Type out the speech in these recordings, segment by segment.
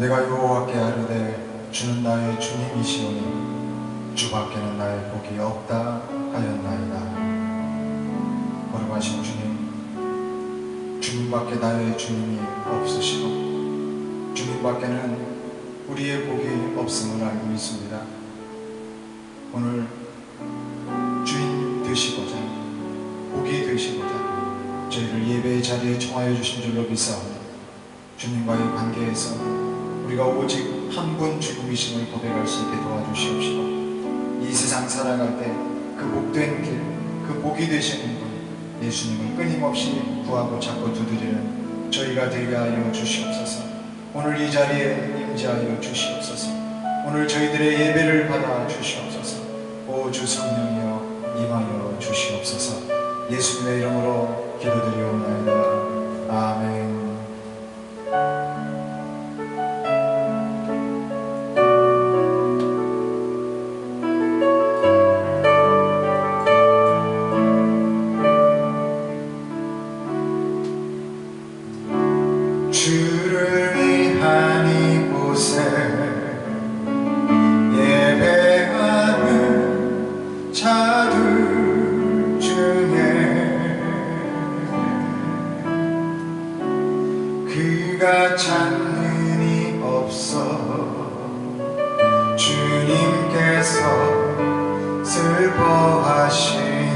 내가 여호와께 아뢰되 주는 나의 주님이시오니 주 밖에는 나의 복이 없다 하였나이다. 거룩하신 주님 밖에 나의 주님이 없으시고 주님 밖에는 우리의 복이 없음을 알고 있습니다. 오늘 주인 되시고자 복이 되시고자 저희를 예배의 자리에 청하여 주신 줄로 믿사오니 주님과의 관계에서 우리가 오직 한 분 주님이심을 고백할 수 있게 도와주시옵시고 이 세상 살아갈 때 그 복된 길, 그 복이 되시는 분 예수님을 끊임없이 구하고 찾고 두드리는 저희가 되게 하여 주시옵소서. 오늘 이 자리에 임재하여 주시옵소서. 오늘 저희들의 예배를 받아 주시옵소서. 오 주 성령이여 임하여 주시옵소서. 예수님의 이름으로 기도드리옵나이다. 아멘. 주를 위한 이곳에 예배하는 자들 중에 그가 찾는 이 없어 주님께서 슬퍼하시네.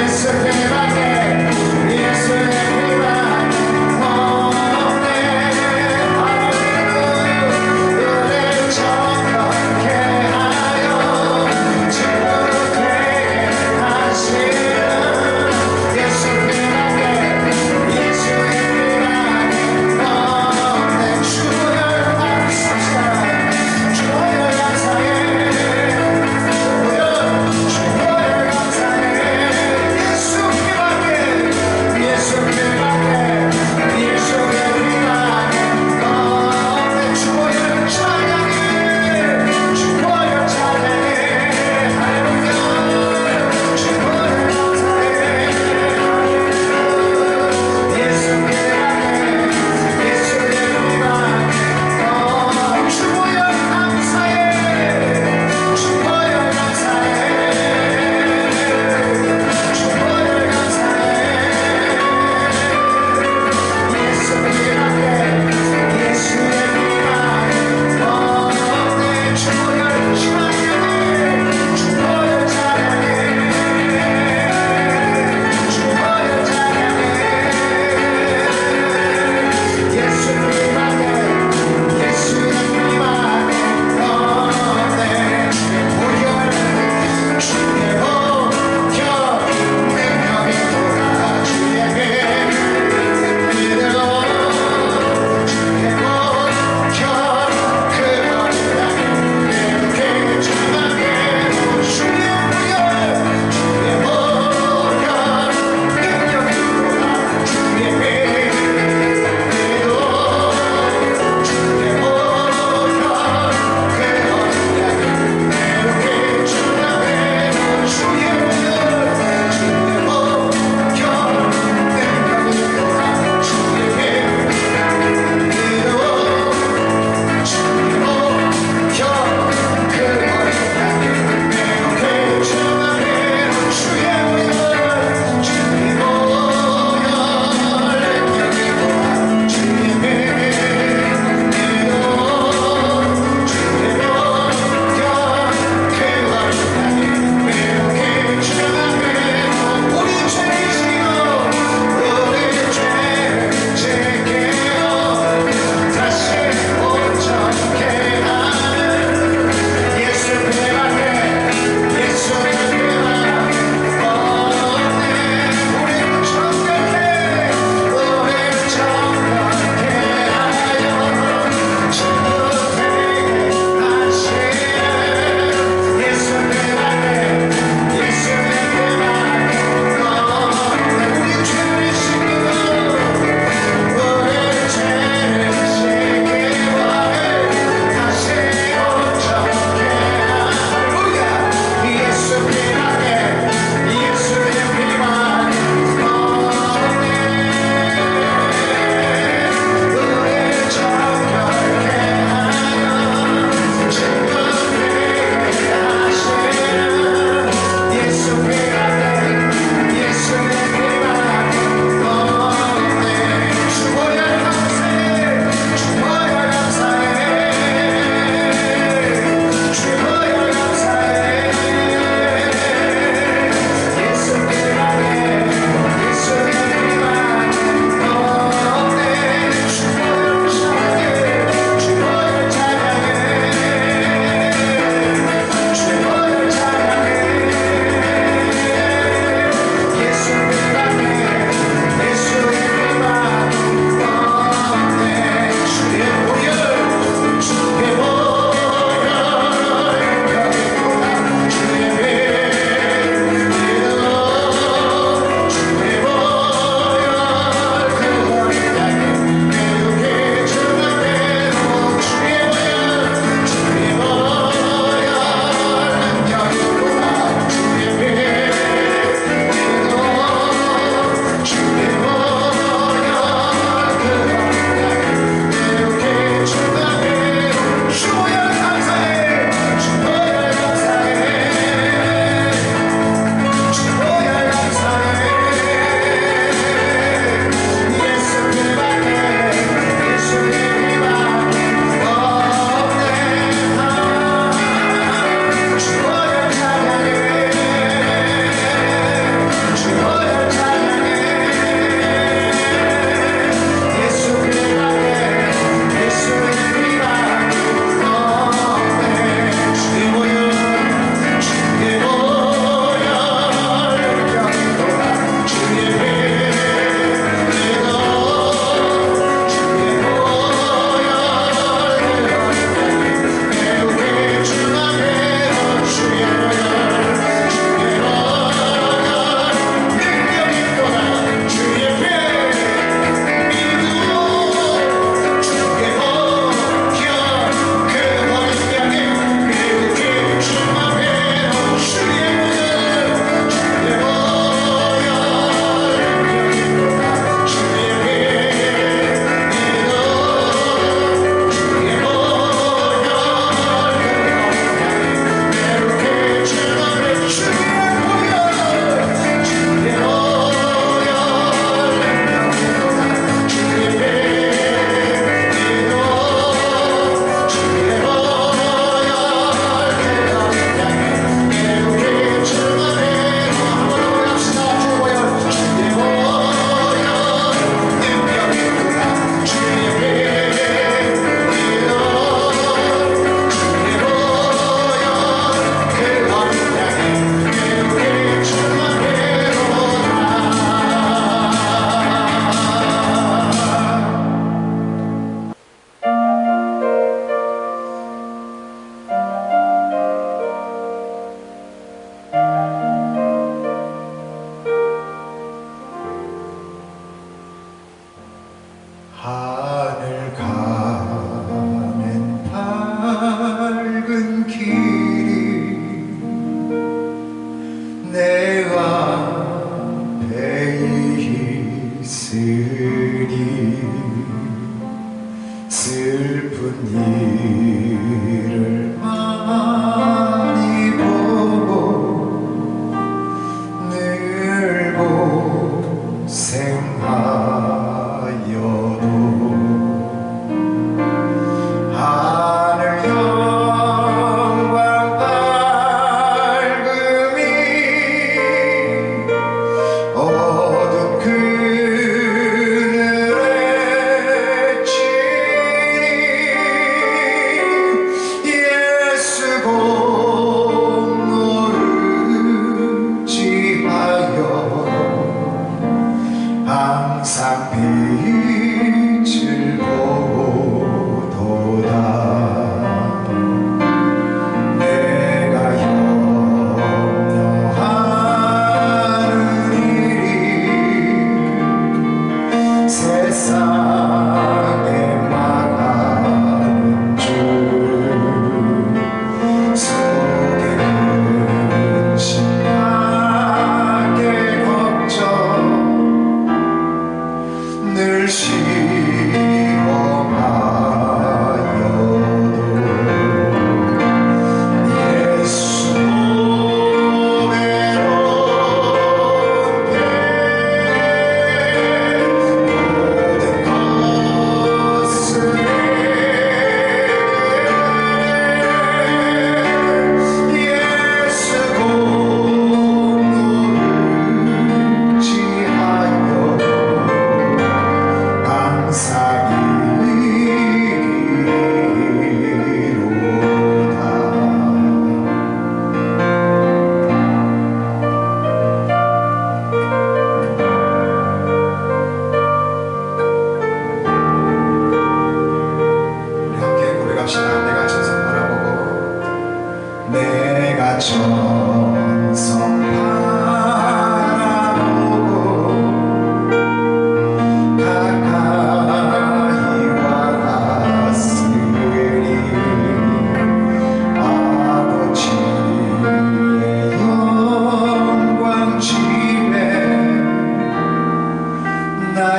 주여 감사해 예수님만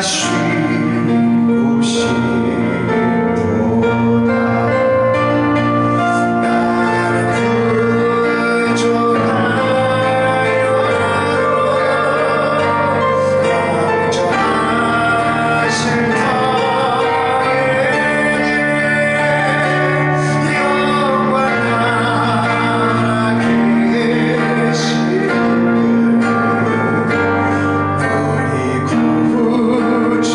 쉬고 싶도다 나는 구조하여 영원하실 터에게 영원하게 계시는 우리 구주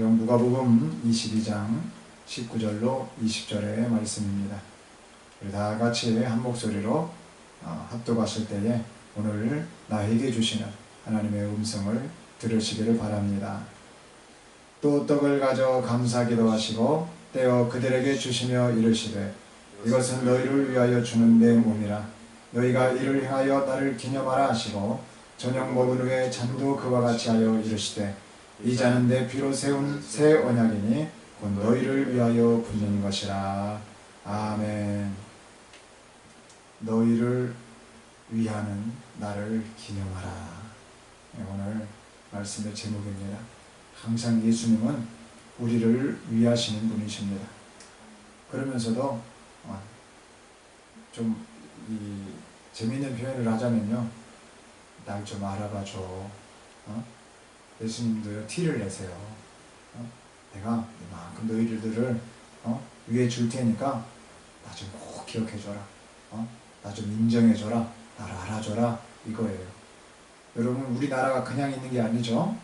성경 누가복음 22장 19절로 20절의 말씀입니다. 우리 다 같이 한 목소리로 합독하실 때에 오늘 나에게 주시는 하나님의 음성을 들으시기를 바랍니다. 또 떡을 가져 감사기도 하시고 떼어 그들에게 주시며 이르시되 이것은 너희를 위하여 주는 내 몸이라. 너희가 이를 행하여 나를 기념하라 하시고 저녁 먹은 후에 잔도 그와 같이 하여 이르시되 이 잔은 내 피로 세운 새 언약이니 곧 너희를 위하여 붓는 것이라. 아멘. 너희를 위하는 나를 기념하라. 오늘 말씀의 제목입니다. 항상 예수님은 우리를 위하시는 분이십니다. 그러면서도 좀 재미있는 표현을 하자면요, 날 좀 알아봐줘. 예수님도 티를 내세요. 내가 이만큼 너희들을 위해 줄 테니까 나 좀 꼭 기억해줘라. 나 좀 인정해줘라. 나를 알아줘라. 이거예요. 여러분, 우리나라가 그냥 있는 게 아니죠.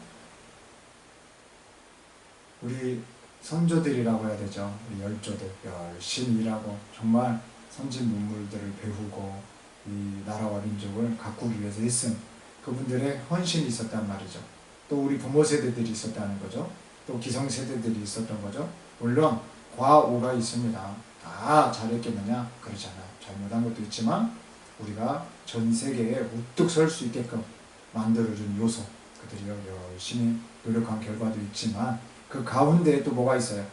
우리 선조들이라고 해야 되죠. 우리 열조들 열심히 일하고 정말 선진 문물들을 배우고 이 나라와 민족을 가꾸기 위해서 했음. 그분들의 헌신이 있었단 말이죠. 또 우리 부모 세대들이 있었다는 거죠. 또 기성 세대들이 있었던 거죠. 물론 과오가 있습니다. 다 잘했겠느냐? 그렇지 않아요. 잘못한 것도 있지만 우리가 전 세계에 우뚝 설 수 있게끔 만들어준 요소, 그들이 열심히 노력한 결과도 있지만 그 가운데 또 뭐가 있어요?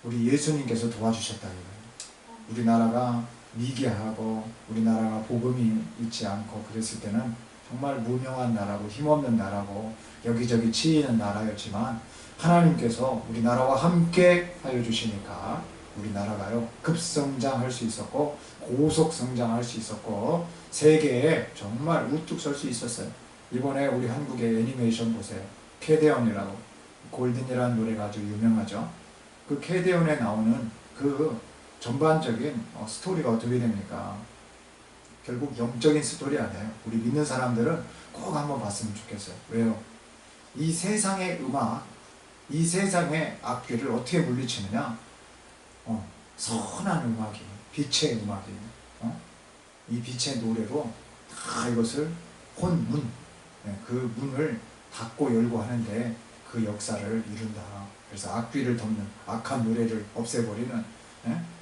우리 예수님께서 도와주셨다는 거예요. 우리나라가 미개하고 우리나라가 복음이 있지 않고 그랬을 때는 정말 무명한 나라고 힘없는 나라고 여기저기 치이는 나라였지만 하나님께서 우리나라와 함께 하여 주시니까 우리나라가요 급성장할 수 있었고 고속 성장할 수 있었고 세계에 정말 우뚝 설 수 있었어요. 이번에 우리 한국의 애니메이션 보세요. 캐대언이라고, 골든이라는 노래가 아주 유명하죠. 그 캐대언에 나오는 그 전반적인 스토리가 어떻게 됩니까? 결국 영적인 스토리 아니에요. 우리 믿는 사람들은 꼭 한번 봤으면 좋겠어요. 왜요? 이 세상의 음악, 이 세상의 악귀를 어떻게 물리치느냐? 선한 음악이, 빛의 음악이, 이 빛의 노래로 다 이것을 혼문, 그 문을 닫고 열고 하는데 그 역사를 이룬다. 그래서 악귀를 덮는, 악한 노래를 없애버리는,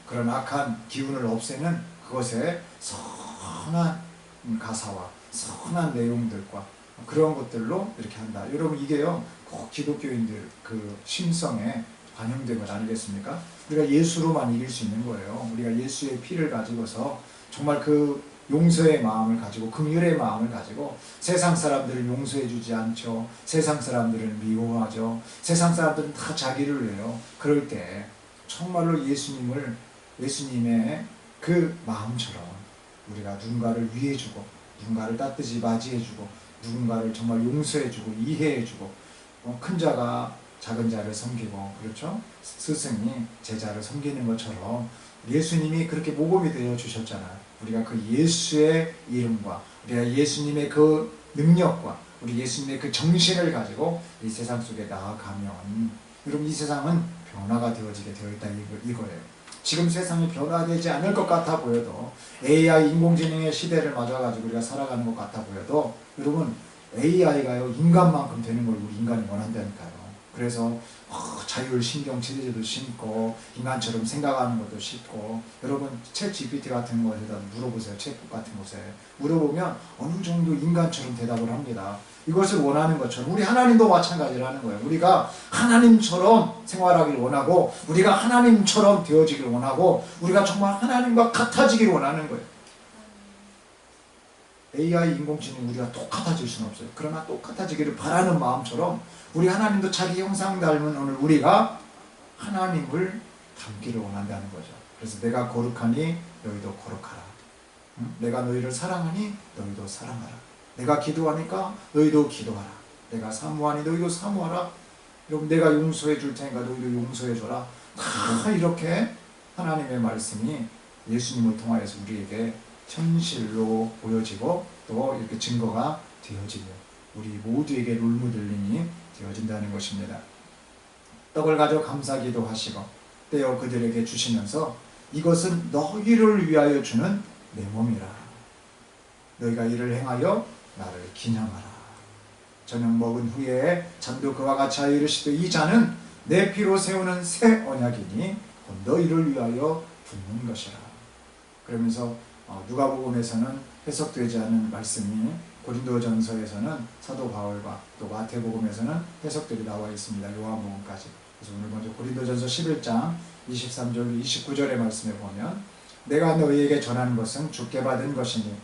그런 악한 기운을 없애는 그것에 선한 가사와 선한 내용들과 그런 것들로 이렇게 한다. 여러분, 이게요 꼭 기독교인들 그 심성에 반영된 것 아니겠습니까? 우리가 예수로만 이길 수 있는 거예요. 우리가 예수의 피를 가지고서 정말 그 용서의 마음을 가지고, 긍휼의 마음을 가지고 세상 사람들을 용서해 주지 않죠. 세상 사람들을 미워하죠. 세상 사람들은 다 자기를 위해요. 그럴 때 정말로 예수님의 그 마음처럼 우리가 누군가를 위해주고 누군가를 따뜻이 맞이해주고 누군가를 정말 용서해주고 이해해주고 큰 자가 작은 자를 섬기고, 그렇죠? 스승이 제자를 섬기는 것처럼 예수님이 그렇게 모범이 되어 주셨잖아요. 우리가 그 예수의 이름과 우리가 예수님의 그 능력과 우리 예수님의 그 정신을 가지고 이 세상 속에 나아가면 여러분, 이 세상은 변화가 되어지게 되어 있다 이거예요. 지금 세상이 변화되지 않을 것 같아 보여도, AI 인공지능의 시대를 맞아가지고 우리가 살아가는 것 같아 보여도 여러분, AI가요 인간만큼 되는 걸 우리 인간이 원한다니까요. 그래서 자율신경체제도 심고 인간처럼 생각하는 것도 쉽고, 여러분 챗 GPT 같은 것에다 물어보세요. 챗봇 같은 곳에 물어보면 어느 정도 인간처럼 대답을 합니다. 이것을 원하는 것처럼 우리 하나님도 마찬가지라는 거예요. 우리가 하나님처럼 생활하기를 원하고 우리가 하나님처럼 되어지기를 원하고 우리가 정말 하나님과 같아지기를 원하는 거예요. AI 인공지능 우리가 똑같아질 수는 없어요. 그러나 똑같아지기를 바라는 마음처럼 우리 하나님도 자기 형상 닮은 오늘 우리가 하나님을 닮기를 원한다는 거죠. 그래서 내가 거룩하니 너희도 거룩하라. 내가 너희를 사랑하니 너희도 사랑하라. 내가 기도하니까 너희도 기도하라. 내가 사모하니 너희도 사모하라. 여러분, 내가 용서해 줄 테니까 너희도 용서해 줘라. 다 이렇게 하나님의 말씀이 예수님을 통하여서 우리에게 현실로 보여지고 또 이렇게 증거가 되어지며 우리 모두에게 롤모델링이 되어진다는 것입니다. 떡을 가져 감사기도 하시고 떼어 그들에게 주시면서 이것은 너희를 위하여 주는 내 몸이라. 너희가 이를 행하여 나를 기념하라. 저녁 먹은 후에 잔도 그와 같이 하여 이르시되 이 잔은 내 피로 세우는 새 언약이니 곧 너희를 위하여 붓는 것이라. 그러면서 누가복음에서는 해석되지 않은 말씀이 고린도전서에서는 사도 바울과 또 마태복음에서는 해석들이 나와 있습니다. 요한복음까지. 그래서 오늘 먼저 고린도전서 11장 23절 29절의 말씀에 보면 내가 너희에게 전하는 것은 주께 받은 것이니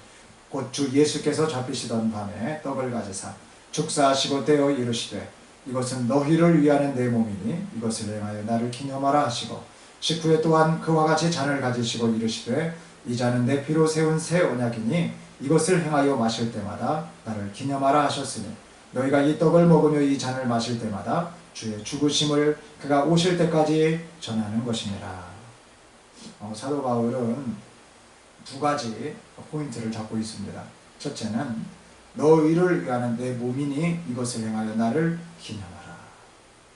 곧 주 예수께서 잡히시던 밤에 떡을 가지사 축사하시고 떼어 이르시되 이것은 너희를 위하는 내 몸이니 이것을 행하여 나를 기념하라 하시고 식후에 또한 그와 같이 잔을 가지시고 이르시되 이 잔은 내 피로 세운 새 언약이니 이것을 행하여 마실 때마다 나를 기념하라 하셨으니 너희가 이 떡을 먹으며 이 잔을 마실 때마다 주의 죽으심을 그가 오실 때까지 전하는 것이니라. 사도 바울은 두 가지 포인트를 잡고 있습니다. 첫째는 너희를 위하는 내 몸이니 이것을 행하여 나를 기념하라.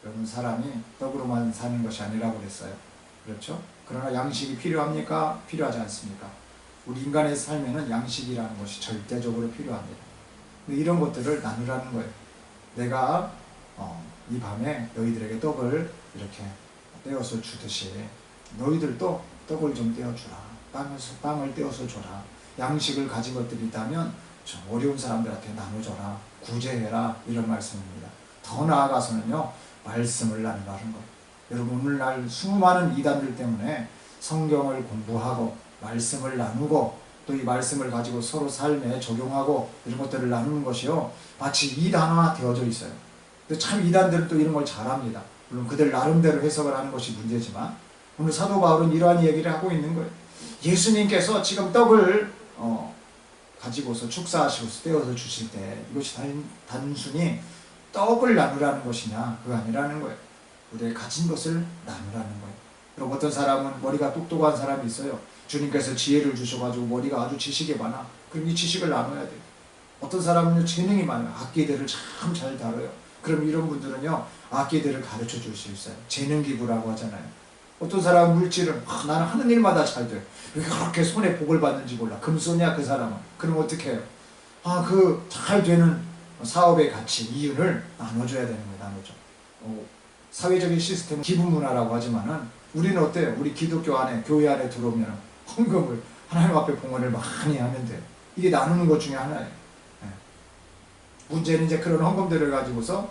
여러분, 사람이 떡으로만 사는 것이 아니라고 그랬어요. 그렇죠? 그러나 양식이 필요합니까? 필요하지 않습니까? 우리 인간의 삶에는 양식이라는 것이 절대적으로 필요합니다. 이런 것들을 나누라는 거예요. 내가 이 밤에 너희들에게 떡을 이렇게 떼어서 주듯이 너희들도 떡을 좀 떼어주라. 빵을 떼어서 줘라. 양식을 가진 것들이 있다면 좀 어려운 사람들한테 나눠줘라. 구제해라. 이런 말씀입니다. 더 나아가서는요, 말씀을 나누라는 거예요. 여러분, 오늘날 수많은 이단들 때문에 성경을 공부하고 말씀을 나누고 또 이 말씀을 가지고 서로 삶에 적용하고 이런 것들을 나누는 것이요, 마치 이단화 되어져 있어요. 근데 참 이단들은 또 이런 걸 잘합니다. 물론 그들 나름대로 해석을 하는 것이 문제지만 오늘 사도 바울은 이러한 얘기를 하고 있는 거예요. 예수님께서 지금 떡을 가지고서 축사하시고서 떼어서 주실 때 이것이 단순히 떡을 나누라는 것이냐, 그거 아니라는 거예요. 우리의 가진 것을 나누라는 거예요. 그럼 어떤 사람은 머리가 똑똑한 사람이 있어요. 주님께서 지혜를 주셔가지고 머리가 아주 지식이 많아. 그럼 이 지식을 나눠야 돼요. 어떤 사람은 재능이 많아요. 악기들을 참 잘 다뤄요. 그럼 이런 분들은요, 악기들을 가르쳐 줄 수 있어요. 재능기부라고 하잖아요. 어떤 사람은 물질은 나는 하는 일마다 잘 돼. 왜 그렇게 손에 복을 받는지 몰라. 금손이야 그 사람은. 그럼 어떻게 해요? 그 잘 되는 사업의 가치, 이윤을 나눠줘야 되는 거예요. 나눠줘. 사회적인 시스템은 기부문화라고 하지만은 우리는 어때요? 우리 기독교 안에, 교회 안에 들어오면 헌금을 하나님 앞에 봉헌을 많이 하면 돼요. 이게 나누는 것 중에 하나예요. 문제는 이제 그런 헌금들을 가지고서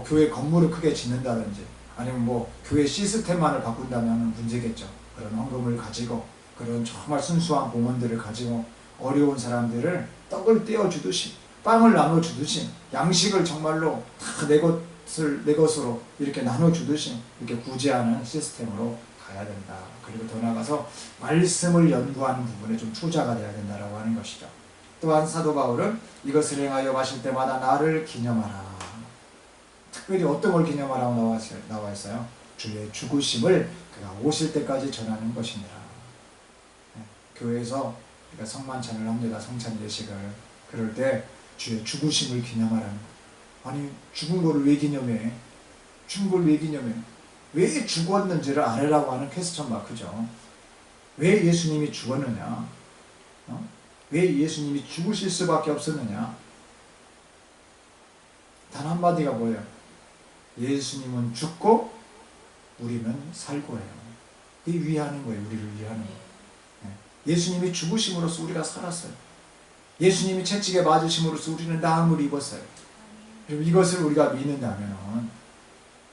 교회 건물을 크게 짓는다든지 아니면 교회 시스템만을 바꾼다면 문제겠죠. 그런 헌금을 가지고 그런 정말 순수한 봉헌들을 가지고 어려운 사람들을 떡을 떼어주듯이 빵을 나눠주듯이 양식을 정말로 다 내 것으로 이렇게 나눠주듯이 이렇게 구제하는 시스템으로 가야 된다. 그리고 더 나아가서 말씀을 연구하는 부분에 좀 투자가 돼야 된다라고 하는 것이죠. 또한 사도 바울은 이것을 행하여 마실 때마다 나를 기념하라. 특별히 어떤 걸 기념하라고 나와 있어요? 주의 죽으심을 그가 오실 때까지 전하는 것이니라. 교회에서 우리가 성만찬을 합니다. 성찬 예식을. 그럴 때 주의 죽으심을 기념하라는 거예요. 아니, 죽은 거를 왜 기념해? 죽은 걸 왜 기념해? 왜 죽었는지를 알으라고 하는 퀘스천 마크죠. 왜 예수님이 죽었느냐? 왜 예수님이 죽으실 수밖에 없었느냐? 단 한마디가 뭐예요? 예수님은 죽고 우리는 살고 해요. 그게 위하는 거예요. 우리를 위하는 거예요. 예수님이 죽으심으로써 우리가 살았어요. 예수님이 채찍에 맞으심으로써 우리는 나음을 입었어요. 그리고 이것을 우리가 믿는다면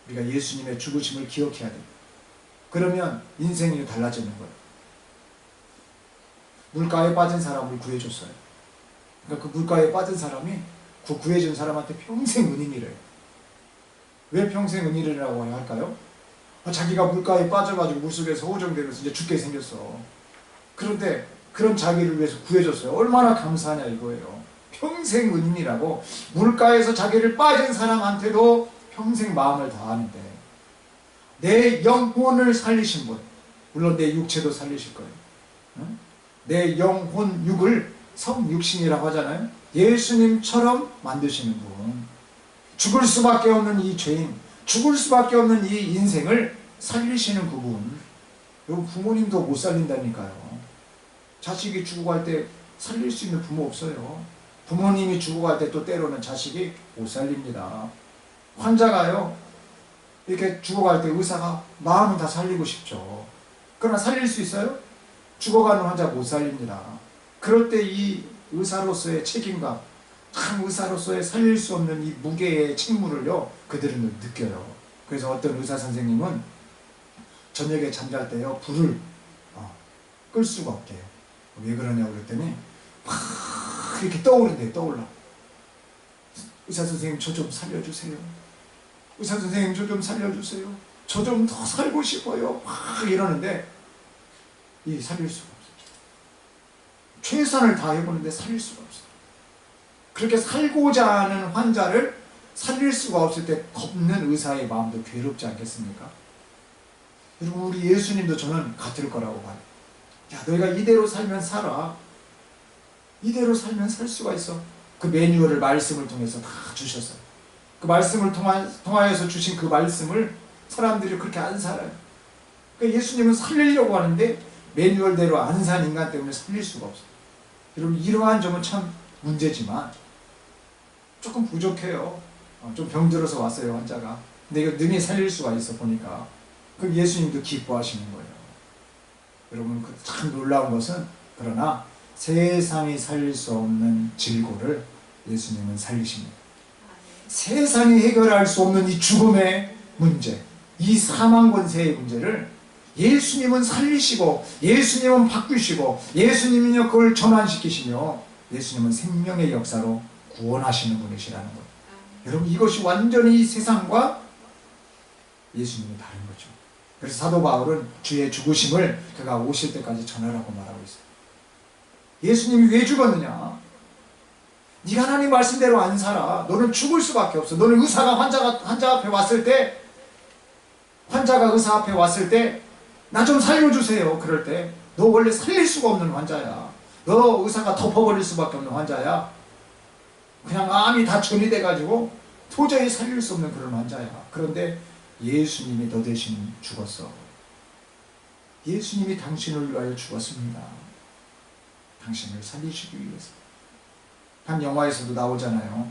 우리가 예수님의 죽으심을 기억해야 돼요. 그러면 인생이 달라지는 거예요. 물가에 빠진 사람을 구해줬어요. 그러니까 그 물가에 빠진 사람이 그 구해준 사람한테 평생 은인이래요. 왜 평생 은인이라고 할까요? 자기가 물가에 빠져가지고 물속에서 호정되면서 이제 죽게 생겼어. 그런데 그런 자기를 위해서 구해줬어요. 얼마나 감사하냐 이거예요. 평생 은인이라고 물가에서 자기를 빠진 사람한테도 평생 마음을 다하는데 내 영혼을 살리신 분, 물론 내 육체도 살리실 거예요. 내 영혼 육을 성육신이라고 하잖아요. 예수님처럼 만드시는 분, 죽을 수밖에 없는 이 죄인, 죽을 수밖에 없는 이 인생을 살리시는 그분. 여러분, 부모님도 못 살린다니까요. 자식이 죽어갈 때 살릴 수 있는 부모 없어요. 부모님이 죽어갈 때 또 때로는 자식이 못 살립니다. 환자가요, 이렇게 죽어갈 때 의사가 마음은 다 살리고 싶죠. 그러나 살릴 수 있어요? 죽어가는 환자 못 살립니다. 그럴 때 이 의사로서의 책임감, 참 의사로서의 살릴 수 없는 이 무게의 책무를요, 그들은 느껴요. 그래서 어떤 의사 선생님은 저녁에 잠잘 때요, 불을 끌 수가 없대요. 왜 그러냐고 그랬더니 막 이렇게 떠오른대요. 떠올라. 의사 선생님, 저 좀 살려주세요. 의사 선생님, 저 좀 살려주세요. 저 좀 더 살고 싶어요. 막 이러는데 이 살릴 수가 없어요. 최선을 다해보는데 살릴 수가 없어요. 그렇게 살고자 하는 환자를 살릴 수가 없을 때 덮는 의사의 마음도 괴롭지 않겠습니까? 여러분, 우리 예수님도 저는 같을 거라고 봐요. 야, 너희가 이대로 살면 살아. 이대로 살면 살 수가 있어. 그 매뉴얼을 말씀을 통해서 다 주셨어요. 그 말씀을 통하여서 주신 그 말씀을 사람들이 그렇게 안 살아요. 그러니까 예수님은 살리려고 하는데 매뉴얼대로 안 산 인간 때문에 살릴 수가 없어요. 여러분, 이러한 점은 참 문제지만 조금 부족해요. 좀 병들어서 왔어요, 환자가. 근데 이거 능히 살릴 수가 있어 보니까. 그럼 예수님도 기뻐하시는 거예요. 여러분, 그 참 놀라운 것은, 그러나 세상이 살릴 수 없는 질고를 예수님은 살리십니다. 세상이 해결할 수 없는 이 죽음의 문제, 이 사망 권세의 문제를 예수님은 살리시고, 예수님은 바꾸시고, 예수님은요 그걸 전환시키시며, 예수님은 생명의 역사로 구원하시는 분이시라는 거예요. 여러분, 이것이 완전히 세상과 예수님이 다른 거죠. 그래서 사도 바울은 주의 죽으심을 그가 오실 때까지 전하라고 말하고 있어요. 예수님이 왜 죽었느냐? 네가 하나님 말씀대로 안 살아. 너는 죽을 수밖에 없어. 너는 의사가 환자 앞에 왔을 때, 환자가 의사 앞에 왔을 때, 나 좀 살려주세요. 그럴 때 너 원래 살릴 수가 없는 환자야. 너 의사가 덮어버릴 수밖에 없는 환자야. 그냥 암이 다 전이돼가지고 도저히 살릴 수 없는 그런 환자야. 그런데 예수님이 너 대신 죽었어. 예수님이 당신을 위하여 죽었습니다. 당신을 살리시기 위해서. 한 영화에서도 나오잖아요.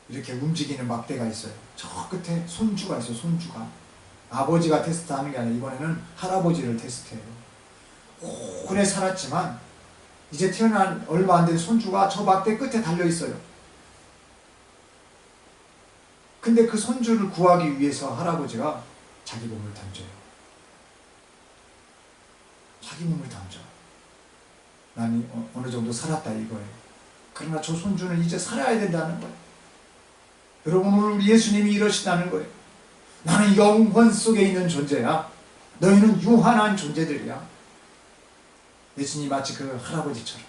이렇게 움직이는 막대가 있어요. 저 끝에 손주가 있어요. 손주가. 아버지가 테스트하는 게 아니라 이번에는 할아버지를 테스트해요. 오래 살았지만 이제 태어난 얼마 안 된 손주가 저 막대 끝에 달려있어요. 근데 그 손주를 구하기 위해서 할아버지가 자기 몸을 던져요. 자기 몸을 던져. 남이 어느 정도 살았다 이거예요. 그러나 저 손주는 이제 살아야 된다는 거예요. 여러분, 오늘 우리 예수님이 이러시다는 거예요. 나는 영원 속에 있는 존재야. 너희는 유한한 존재들이야. 예수님이 마치 그 할아버지처럼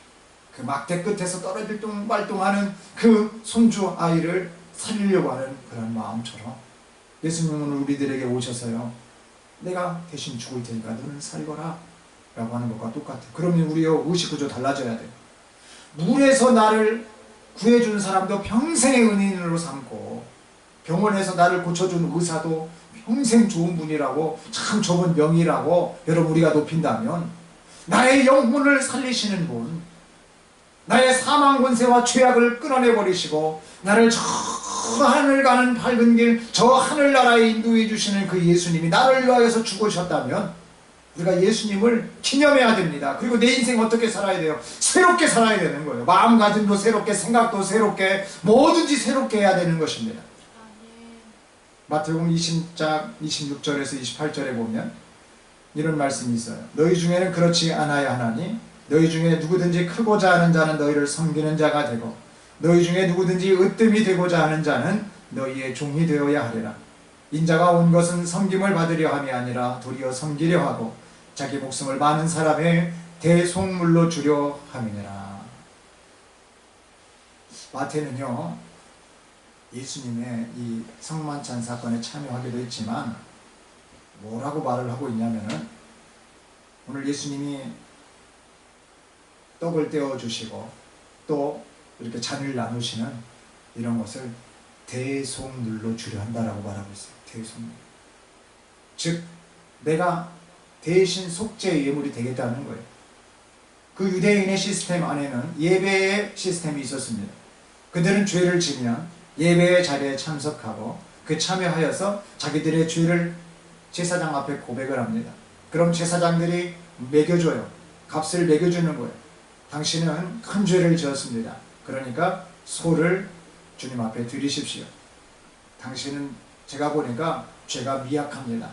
그 막대 끝에서 떨어질 둥 말둥하는 그 손주 아이를 살리려고 하는 그런 마음처럼 예수님은 오늘 우리들에게 오셔서요, 내가 대신 죽을 테니까 너는 살거라 라고 하는 것과 똑같아요. 그러면 우리의 의식구조 달라져야 돼요. 물에서 나를 구해준 사람도 평생의 은인으로 삼고, 병원에서 나를 고쳐준 의사도 평생 좋은 분이라고, 참 좋은 명의라고 여러분 우리가 높인다면, 나의 영혼을 살리시는 분, 나의 사망 권세와 죄악을 끊어내버리시고 나를 저 하늘 가는 밝은 길, 저 하늘나라에 인도해 주시는 그 예수님이 나를 위하여서 죽으셨다면 우리가 예수님을 기념해야 됩니다. 그리고 내 인생 어떻게 살아야 돼요? 새롭게 살아야 되는 거예요. 마음가짐도 새롭게, 생각도 새롭게, 뭐든지 새롭게 해야 되는 것입니다. 마태복음 20장 26절에서 28절에 보면 이런 말씀이 있어요. 너희 중에는 그렇지 않아야 하나니 너희 중에 누구든지 크고자 하는 자는 너희를 섬기는 자가 되고 너희 중에 누구든지 으뜸이 되고자 하는 자는 너희의 종이 되어야 하리라. 인자가 온 것은 섬김을 받으려 함이 아니라 도리어 섬기려 하고 자기 목숨을 많은 사람의 대속물로 주려 함이니라. 마태는요, 예수님의 이 성만찬 사건에 참여하기도 했지만 뭐라고 말을 하고 있냐면은, 오늘 예수님이 떡을 떼어 주시고 또 이렇게 잔을 나누시는 이런 것을 대속물로 주려 한다라고 말하고 있어요. 대속물. 즉 내가 대신 속죄의 예물이 되겠다는 거예요. 그 유대인의 시스템 안에는 예배의 시스템이 있었습니다. 그들은 죄를 지면 예배의 자리에 참석하고 그 참여하여서 자기들의 죄를 제사장 앞에 고백을 합니다. 그럼 제사장들이 매겨줘요. 값을 매겨주는 거예요. 당신은 큰 죄를 지었습니다. 그러니까 소를 주님 앞에 드리십시오. 당신은 제가 보니까 죄가 미약합니다.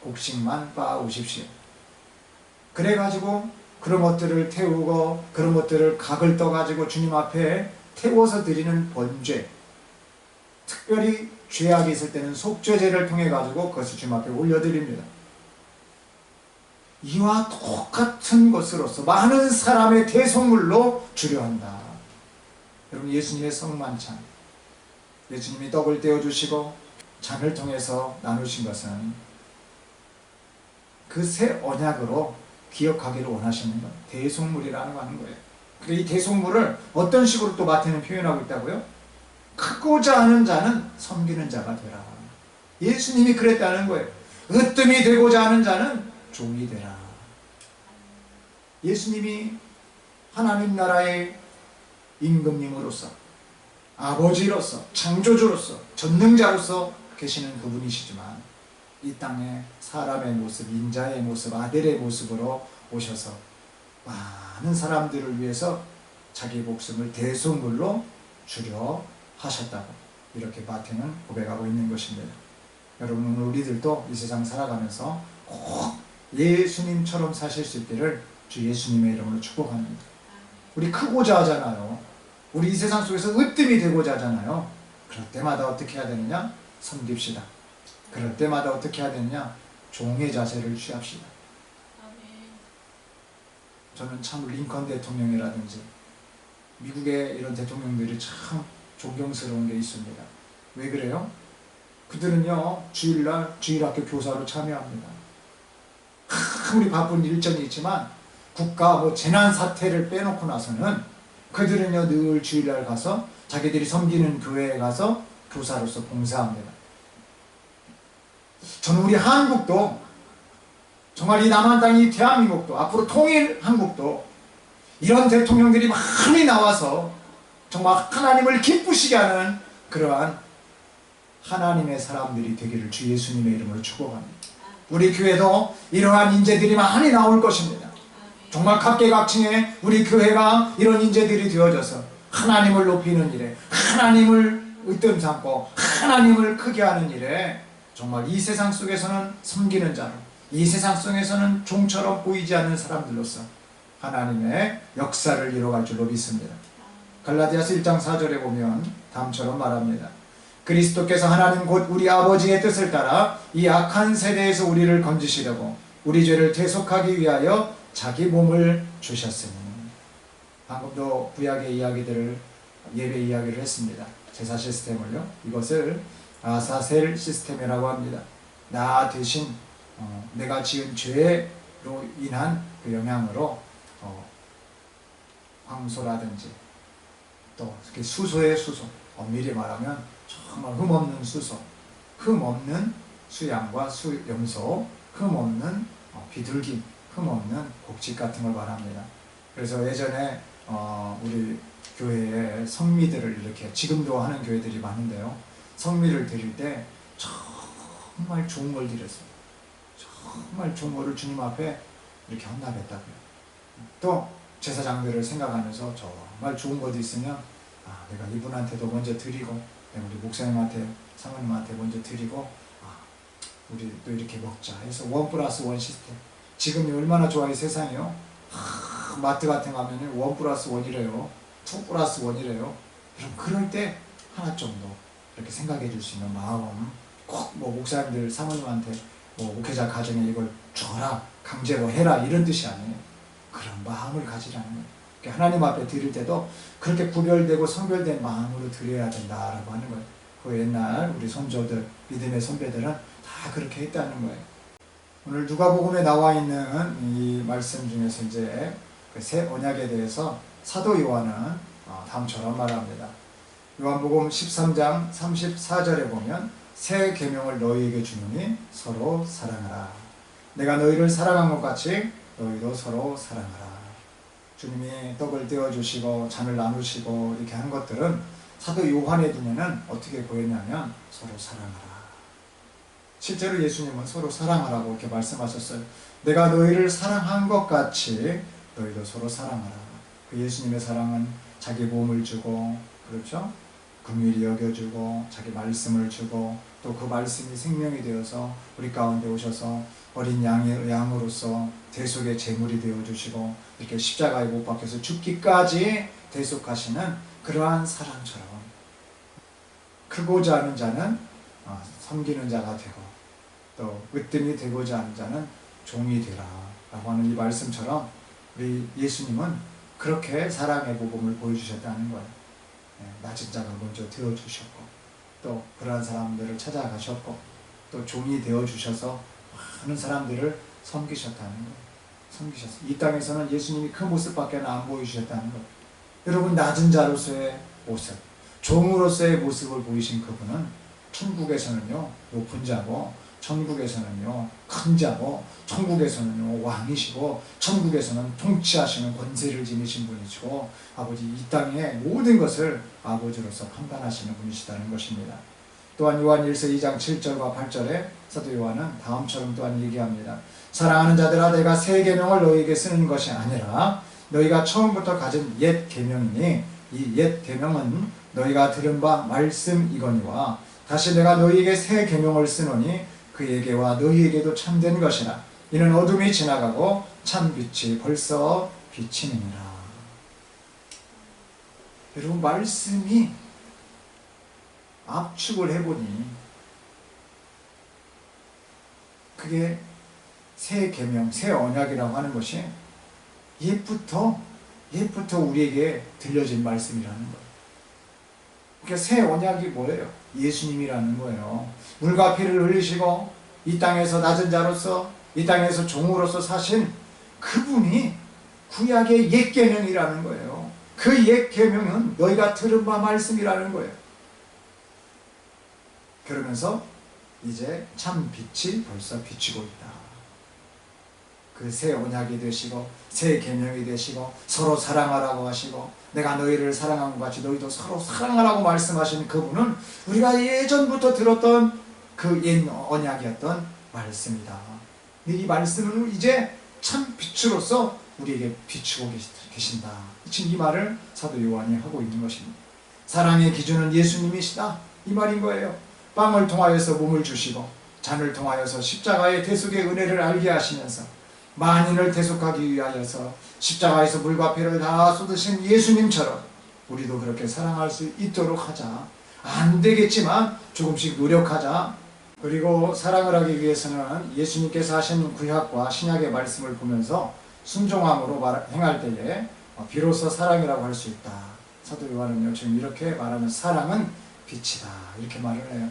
곡식만 빻아오십시오. 그래가지고 그런 것들을 태우고 그런 것들을 각을 떠가지고 주님 앞에 태워서 드리는 번죄, 특별히 죄악이 있을 때는 속죄제를 통해 가지고 그것을 주님 앞에 올려드립니다. 이와 똑같은 것으로서 많은 사람의 대속물로 주려 한다. 여러분, 예수님의 성만찬, 예수님이 떡을 떼어주시고 잔을 통해서 나누신 것은 그 새 언약으로 기억하기를 원하시는 것, 대속물이라는 거 하는 거예요. 이 대속물을 어떤 식으로 또 마태는 표현하고 있다고요? 크고자 하는 자는 섬기는 자가 되라. 예수님이 그랬다는 거예요. 으뜸이 되고자 하는 자는 종이 되라. 예수님이 하나님 나라의 임금님으로서, 아버지로서, 창조주로서, 전능자로서 계시는 그분이시지만 이 땅에 사람의 모습, 인자의 모습, 아들의 모습으로 오셔서 많은 사람들을 위해서 자기 목숨을 대속물로 주려 하셨다고 이렇게 마태는 고백하고 있는 것입니다. 여러분, 오늘 우리들도 이 세상 살아가면서 꼭 예수님처럼 사실 수 있기를 주 예수님의 이름으로 축복합니다. 우리 크고자 하잖아요. 우리 이 세상 속에서 으뜸이 되고자 하잖아요. 그럴 때마다 어떻게 해야 되느냐? 섬깁시다. 그럴 때마다 어떻게 해야 되느냐? 종의 자세를 취합시다. 저는 참 링컨 대통령이라든지 미국의 이런 대통령들이 참 존경스러운 게 있습니다. 왜 그래요? 그들은요, 주일날 주일학교 교사로 참여합니다. 아무리 바쁜 일정이 있지만 국가 재난 사태를 빼놓고 나서는 그들은요, 늘 주일날 가서 자기들이 섬기는 교회에 가서 교사로서 봉사합니다. 저는 우리 한국도, 정말 이 남한 땅, 이 대한민국도, 앞으로 통일 한국도 이런 대통령들이 많이 나와서 정말 하나님을 기쁘시게 하는 그러한 하나님의 사람들이 되기를 주 예수님의 이름으로 축복합니다. 우리 교회도 이러한 인재들이 많이 나올 것입니다. 정말 각계각층에 우리 교회가 이런 인재들이 되어져서 하나님을 높이는 일에, 하나님을 으뜸 삼고 하나님을 크게 하는 일에 정말 이 세상 속에서는 섬기는 자로, 이 세상 속에서는 종처럼 보이지 않는 사람들로서 하나님의 역사를 이뤄갈 줄로 믿습니다. 갈라디아서 1장 4절에 보면 다음처럼 말합니다. 그리스도께서 하나님 곧 우리 아버지의 뜻을 따라 이 악한 세대에서 우리를 건지시려고 우리 죄를 대속하기 위하여 자기 몸을 주셨으니. 방금도 구약의 이야기들을, 예배 이야기를 했습니다. 제사 시스템을요. 이것을 아사셀 시스템이라고 합니다. 나 대신 내가 지은 죄로 인한 그 영향으로 황소라든지 또 수소의 수소, 엄밀히 말하면 정말 흠없는 수소, 흠없는 수양과 수염소, 흠없는 비둘기, 흠없는 곡식 같은 걸 말합니다. 그래서 예전에 우리 교회에 성미들을 이렇게, 지금도 하는 교회들이 많은데요, 성미를 드릴 때 정말 좋은 걸 드렸어요. 정말 좋은 거를 주님 앞에 이렇게 헌납했다고요. 또 제사장들을 생각하면서 정말 좋은 것도 있으면 내가 이분한테도 먼저 드리고, 우리 목사님한테, 사모님한테 먼저 드리고, 우리 또 이렇게 먹자 해서 1+1 시스템. 지금이 얼마나 좋아요, 세상이요. 마트 같은 거 가면 1+1이래요. 2+1이래요. 그럴 때 하나 정도 이렇게 생각해 줄 수 있는 마음, 꼭 목사님들, 사모님한테 목회자 가정에 이걸 줘라, 강제로 해라, 이런 뜻이 아니에요. 그런 마음을 가지라는 거예요. 하나님 앞에 드릴 때도 그렇게 구별되고 성별된 마음으로 드려야 된다라고 하는 거예요. 그 옛날 우리 선조들, 믿음의 선배들은 다 그렇게 했다는 거예요. 오늘 누가복음에 나와 있는 이 말씀 중에서 이제 그 새 언약에 대해서 사도 요한은 다음처럼 말합니다. 요한복음 13장 34절에 보면 새 계명을 너희에게 주노니 서로 사랑하라. 내가 너희를 사랑한 것 같이 너희도 서로 사랑하라. 주님이 떡을 떼어주시고 잔을 나누시고 이렇게 한 것들은 사도 요한의 눈에는 어떻게 보였냐면 서로 사랑하라. 실제로 예수님은 서로 사랑하라고 이렇게 말씀하셨어요. 내가 너희를 사랑한 것 같이 너희도 서로 사랑하라. 그 예수님의 사랑은 자기 몸을 주고, 그렇죠? 긍휼히 여겨주고 자기 말씀을 주고 또 그 말씀이 생명이 되어서 우리 가운데 오셔서 어린 양으로서 대속의 제물이 되어주시고 이렇게 십자가에 못 박혀서 죽기까지 대속하시는 그러한 사랑처럼 크고자 하는 자는 섬기는 자가 되고 또 으뜸이 되고자 하는 자는 종이 되라 라고 하는 이 말씀처럼 우리 예수님은 그렇게 사랑의 모범을 보여주셨다는 거예요. 낮은 자가 먼저 되어주셨고 또 그러한 사람들을 찾아가셨고 또 종이 되어주셔서 많은 사람들을 섬기셨다는 거예요. 섬기셨어요. 이 땅에서는 예수님이 그 모습밖에 안 보여주셨다는 거예요. 여러분, 낮은 자로서의 모습, 종으로서의 모습을 보이신 그분은 천국에서는요 높은 자고, 천국에서는요 큰 자고, 천국에서는요 왕이시고, 천국에서는 통치하시는 권세를 지니신 분이시고, 아버지 이 땅의 모든 것을 아버지로서 판단하시는 분이시다는 것입니다. 또한 요한 1서 2장 7절과 8절에 사도 요한은 다음처럼 또한 얘기합니다. 사랑하는 자들아, 내가 새 계명을 너희에게 쓰는 것이 아니라 너희가 처음부터 가진 옛 계명이니 이 옛 계명은 너희가 들은 바 말씀이거니와 다시 내가 너희에게 새 계명을 쓰노니 그에게와 너희에게도 참된 것이라. 이는 어둠이 지나가고 참 빛이 벌써 비치느니라. 여러분, 말씀이 압축을 해보니 그게 새 계명, 새 언약이라고 하는 것이 옛부터 우리에게 들려진 말씀이라는 거예요. 그러니까 새 언약이 뭐예요? 예수님이라는 거예요. 물과 피를 흘리시고 이 땅에서 낮은 자로서, 이 땅에서 종으로서 사신 그분이 구약의 옛 계명이라는 거예요. 그 옛 계명은 너희가 들은 바 말씀이라는 거예요. 그러면서 이제 참 빛이 벌써 비치고 있다. 그 새 언약이 되시고 새 계명이 되시고 서로 사랑하라고 하시고 내가 너희를 사랑한 것 같이 너희도 서로 사랑하라고 말씀하신 그분은 우리가 예전부터 들었던 그 옛 언약이었던 말씀이다. 이 말씀은 이제 참 빛으로서 우리에게 비추고 계신다. 지금 이 말을 사도 요한이 하고 있는 것입니다. 사랑의 기준은 예수님이시다, 이 말인 거예요. 빵을 통하여서 몸을 주시고 잔을 통하여서 십자가의 대속의 은혜를 알게 하시면서 만인을 대속하기 위하여서 십자가에서 물과 피를 다 쏟으신 예수님처럼 우리도 그렇게 사랑할 수 있도록 하자. 안 되겠지만 조금씩 노력하자. 그리고 사랑을 하기 위해서는 예수님께서 하신 구약과 신약의 말씀을 보면서 순종함으로 행할 때에 비로소 사랑이라고 할 수 있다. 사도 요한은요 지금 이렇게 말하면 사랑은 빛이다 이렇게 말을 해요.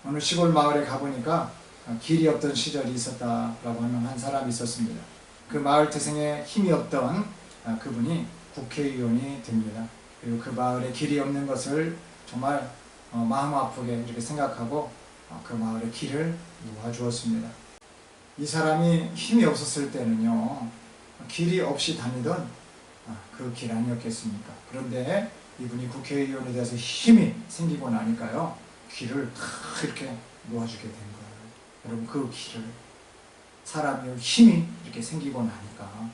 어느 시골 마을에 가보니까 길이 없던 시절이 있었다라고 하는 한 사람이 있었습니다. 그 마을 태생에 힘이 없던 그분이 국회의원이 됩니다. 그리고 그 마을에 길이 없는 것을 정말 마음 아프게 이렇게 생각하고 그 마을에 길을 놓아주었습니다. 이 사람이 힘이 없었을 때는요 길이 없이 다니던 그 길 아니었겠습니까? 그런데 이분이 국회의원에 대해서 힘이 생기고 나니까요 길을 다 이렇게 놓아주게 된 거예요. 여러분, 그 길을 사람이 힘이 이렇게 생기고 나니까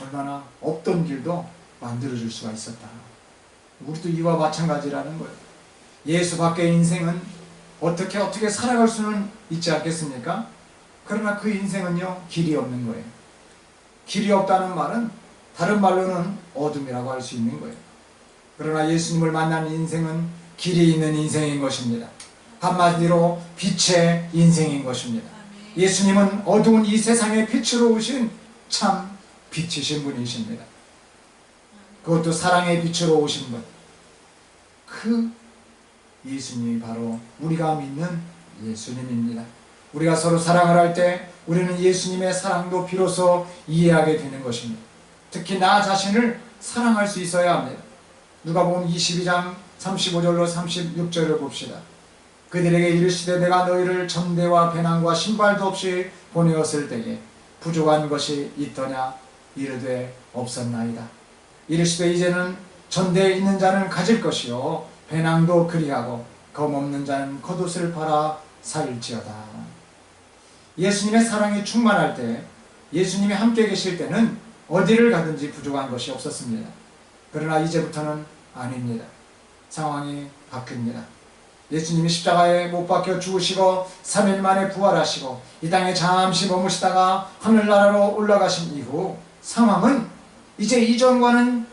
얼마나 없던 길도 만들어줄 수가 있었다. 우리도 이와 마찬가지라는 거예요. 예수 밖의 인생은 어떻게 살아갈 수는 있지 않겠습니까? 그러나 그 인생은요 길이 없는 거예요. 길이 없다는 말은 다른 말로는 어둠이라고 할 수 있는 거예요. 그러나 예수님을 만난 인생은 길이 있는 인생인 것입니다. 한마디로 빛의 인생인 것입니다. 예수님은 어두운 이 세상의 빛으로 오신 참 빛이신 분이십니다. 그것도 사랑의 빛으로 오신 분. 그 예수님이 바로 우리가 믿는 예수님입니다. 우리가 서로 사랑을 할 때 우리는 예수님의 사랑도 비로소 이해하게 되는 것입니다. 특히 나 자신을 사랑할 수 있어야 합니다. 누가복음 22장 35절로 36절을 봅시다. 그들에게 이르시되 내가 너희를 전대와 배낭과 신발도 없이 보내었을 때에 부족한 것이 있더냐 이르되 없었나이다. 이르시되 이제는 전대에 있는 자는 가질 것이요 배낭도 그리하고 검 없는 자는 겉옷을 팔아 살지어다. 예수님의 사랑이 충만할 때, 예수님이 함께 계실 때는 어디를 가든지 부족한 것이 없었습니다. 그러나 이제부터는 아닙니다. 상황이 바뀝니다. 예수님이 십자가에 못 박혀 죽으시고 3일 만에 부활하시고 이 땅에 잠시 머무시다가 하늘나라로 올라가신 이후 상황은 이제 이전과는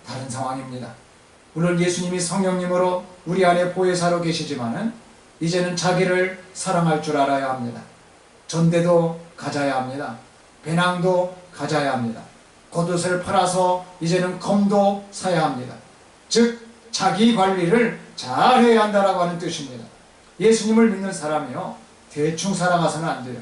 다른 상황입니다. 물론 예수님이 성령님으로 우리 안에 보혜사로 계시지만은 이제는 자기를 사랑할 줄 알아야 합니다. 전대도 가져야 합니다. 배낭도 가져야 합니다. 겉옷을 팔아서 이제는 검도 사야 합니다. 즉 자기 관리를 잘 해야 한다라고 하는 뜻입니다. 예수님을 믿는 사람이요 대충 살아가서는 안 돼요.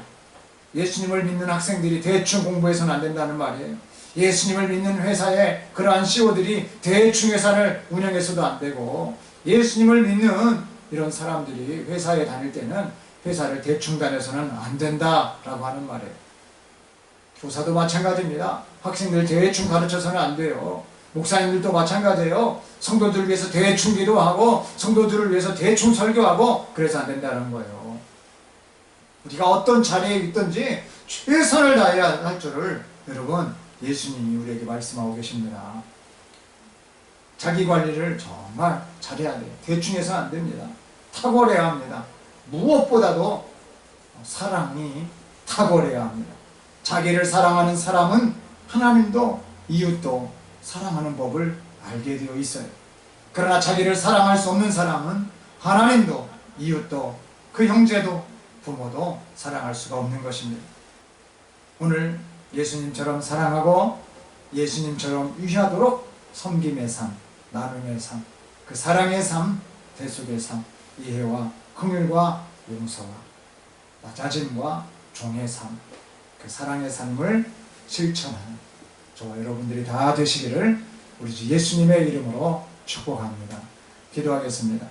예수님을 믿는 학생들이 대충 공부해서는 안 된다는 말이에요. 예수님을 믿는 회사에 그러한 CEO들이 대충 회사를 운영해서도 안 되고, 예수님을 믿는 이런 사람들이 회사에 다닐 때는 회사를 대충 다녀서는 안 된다라고 하는 말이에요. 교사도 마찬가지입니다. 학생들 대충 가르쳐서는 안 돼요. 목사님들도 마찬가지예요. 성도들을 위해서 대충 기도하고 성도들을 위해서 대충 설교하고 그래서 안 된다는 거예요. 우리가 어떤 자리에 있든지 최선을 다해야 할 줄을 여러분 예수님이 우리에게 말씀하고 계십니다. 자기 관리를 정말 잘해야 돼요. 대충 해서 안 됩니다. 탁월해야 합니다. 무엇보다도 사랑이 탁월해야 합니다. 자기를 사랑하는 사람은 하나님도 이웃도 사랑하는 법을 알게 되어 있어요. 그러나 자기를 사랑할 수 없는 사람은 하나님도 이웃도 그 형제도 부모도 사랑할 수가 없는 것입니다. 오늘 예수님처럼 사랑하고 예수님처럼 유희하도록 섬김의 삶, 나눔의 삶, 그 사랑의 삶, 대속의 삶, 이해와 긍휼과 용서와 낮아짐과 종의 삶, 그 사랑의 삶을 실천하는 저와 여러분들이 다 되시기를 우리 주 예수님의 이름으로 축복합니다. 기도하겠습니다.